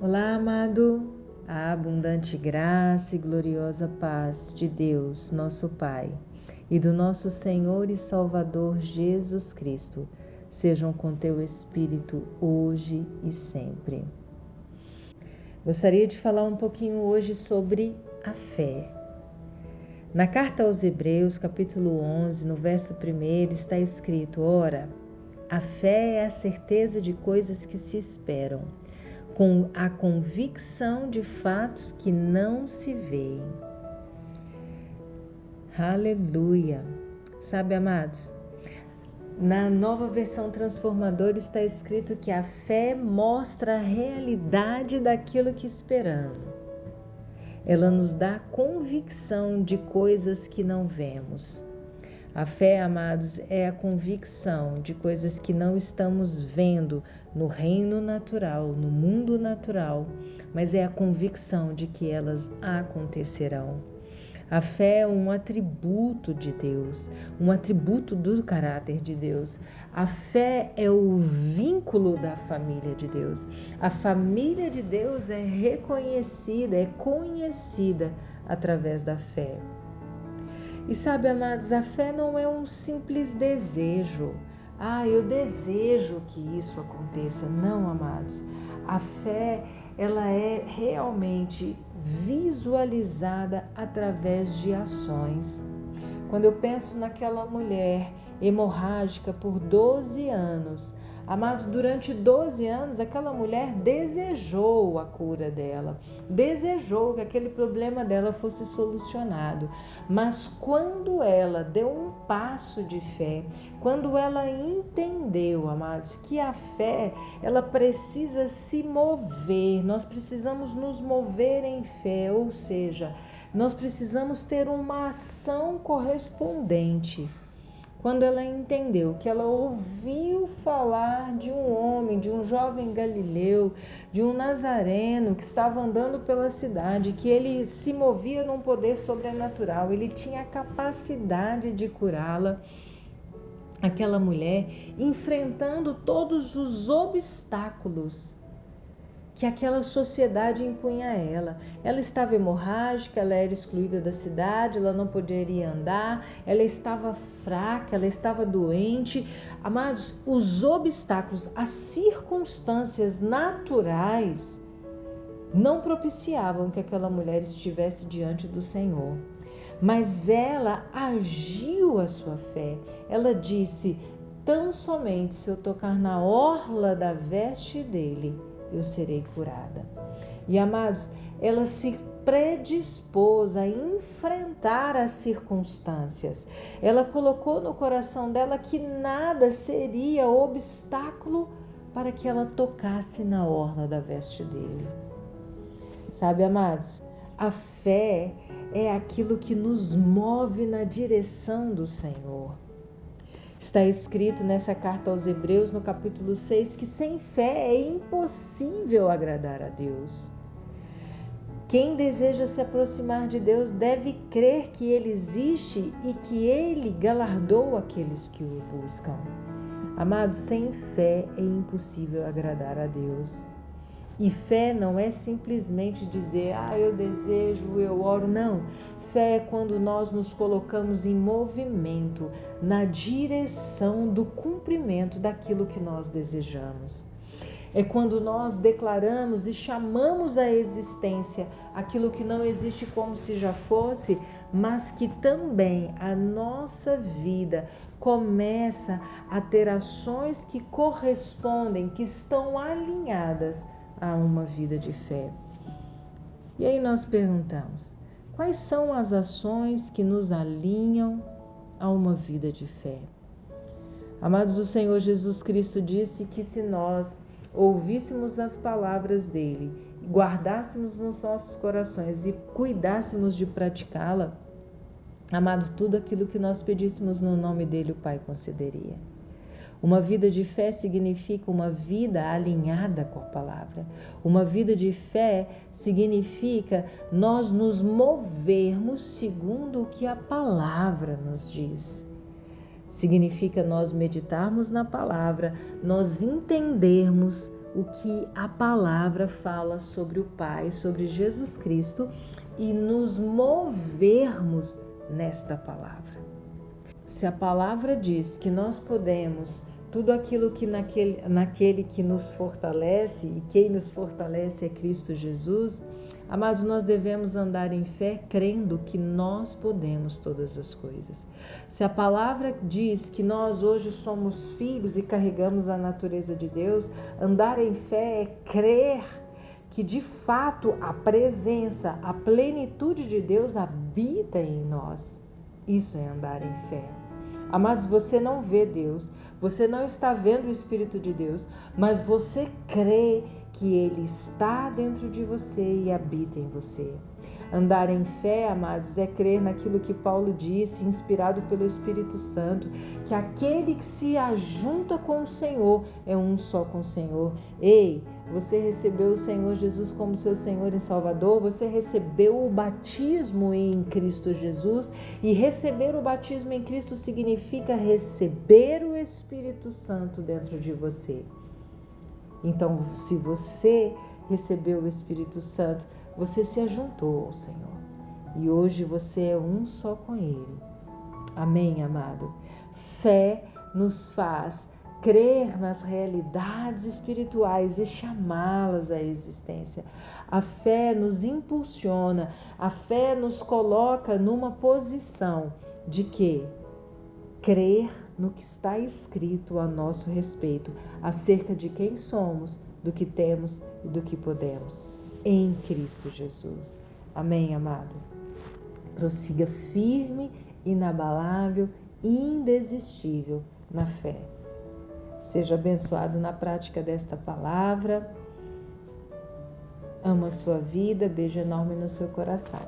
Olá, amado, a abundante graça e gloriosa paz de Deus, nosso Pai, e do nosso Senhor e Salvador Jesus Cristo, sejam com teu Espírito hoje e sempre. Gostaria de falar um pouquinho hoje sobre a fé. Na carta aos Hebreus, capítulo 11, no verso 1, está escrito: Ora, a fé é a certeza de coisas que se esperam, com a convicção de fatos que não se veem. Aleluia! Sabe, amados, na Nova Versão Transformadora está escrito que a fé mostra a realidade daquilo que esperamos. Ela nos dá convicção de coisas que não vemos. A fé, amados, é a convicção de coisas que não estamos vendo no reino natural, no mundo natural, mas é a convicção de que elas acontecerão. A fé é um atributo de Deus, um atributo do caráter de Deus. A fé é o vínculo da família de Deus. A família de Deus é reconhecida, é conhecida através da fé. E sabe, amados, a fé não é um simples desejo. Eu desejo que isso aconteça. Não, amados. A fé, ela é realmente visualizada através de ações. Quando eu penso naquela mulher hemorrágica por 12 anos, amados, durante 12 anos aquela mulher desejou a cura dela, desejou que aquele problema dela fosse solucionado. Mas quando ela deu um passo de fé, quando ela entendeu, amados, que a fé, ela precisa se mover, nós precisamos nos mover em fé, ou seja, nós precisamos ter uma ação correspondente. Quando ela entendeu que ela ouviu falar de um homem, de um jovem galileu, de um nazareno que estava andando pela cidade, que ele se movia num poder sobrenatural, ele tinha a capacidade de curá-la, aquela mulher, enfrentando todos os obstáculos que aquela sociedade impunha a ela. Ela estava hemorrágica, ela era excluída da cidade, ela não poderia andar, ela estava fraca, ela estava doente. Amados, os obstáculos, as circunstâncias naturais não propiciavam que aquela mulher estivesse diante do Senhor. Mas ela agiu a sua fé. Ela disse: tão somente se eu tocar na orla da veste dele, eu serei curada. E amados, ela se predispôs a enfrentar as circunstâncias. Ela colocou no coração dela que nada seria obstáculo para que ela tocasse na orla da veste dele. Sabe, amados, a fé é aquilo que nos move na direção do Senhor. Está escrito nessa carta aos Hebreus, no capítulo 6, que sem fé é impossível agradar a Deus. Quem deseja se aproximar de Deus deve crer que Ele existe e que Ele galardoa aqueles que o buscam. Amados, sem fé é impossível agradar a Deus. E fé não é simplesmente dizer, eu desejo, eu oro. Não. Fé é quando nós nos colocamos em movimento na direção do cumprimento daquilo que nós desejamos. É quando nós declaramos e chamamos à existência aquilo que não existe como se já fosse, mas que também a nossa vida começa a ter ações que correspondem, que estão alinhadas a uma vida de fé. E aí nós perguntamos: quais são as ações que nos alinham a uma vida de fé? Amados, o Senhor Jesus Cristo disse que se nós ouvíssemos as palavras dele, guardássemos nos nossos corações e cuidássemos de praticá-la, amados, tudo aquilo que nós pedíssemos no nome dele, o Pai concederia. Uma vida de fé significa uma vida alinhada com a palavra. Uma vida de fé significa nós nos movermos segundo o que a palavra nos diz. Significa nós meditarmos na palavra, nós entendermos o que a palavra fala sobre o Pai, sobre Jesus Cristo e nos movermos nesta palavra. Se a palavra diz que nós podemos tudo aquilo que naquele que nos fortalece, e quem nos fortalece é Cristo Jesus, amados, nós devemos andar em fé crendo que nós podemos todas as coisas. Se a palavra diz que nós hoje somos filhos e carregamos a natureza de Deus, andar em fé é crer que de fato a presença, a plenitude de Deus habita em nós. Isso é andar em fé. Amados, você não vê Deus, você não está vendo o Espírito de Deus, mas você crê que Ele está dentro de você e habita em você. Andar em fé, amados, é crer naquilo que Paulo disse, inspirado pelo Espírito Santo, que aquele que se ajunta com o Senhor é um só com o Senhor. Ei, você recebeu o Senhor Jesus como seu Senhor e Salvador, você recebeu o batismo em Cristo Jesus, e receber o batismo em Cristo significa receber o Espírito Santo dentro de você. Então, se você recebeu o Espírito Santo, você se ajuntou ao Senhor. E hoje você é um só com Ele. Amém, amado? Fé nos faz crer nas realidades espirituais e chamá-las à existência. A fé nos impulsiona, a fé nos coloca numa posição de que crer no que está escrito a nosso respeito, acerca de quem somos, do que temos e do que podemos, em Cristo Jesus. Amém, amado? Prossiga firme, inabalável e indesistível na fé. Seja abençoado na prática desta palavra. Amo a sua vida, beijo enorme no seu coração.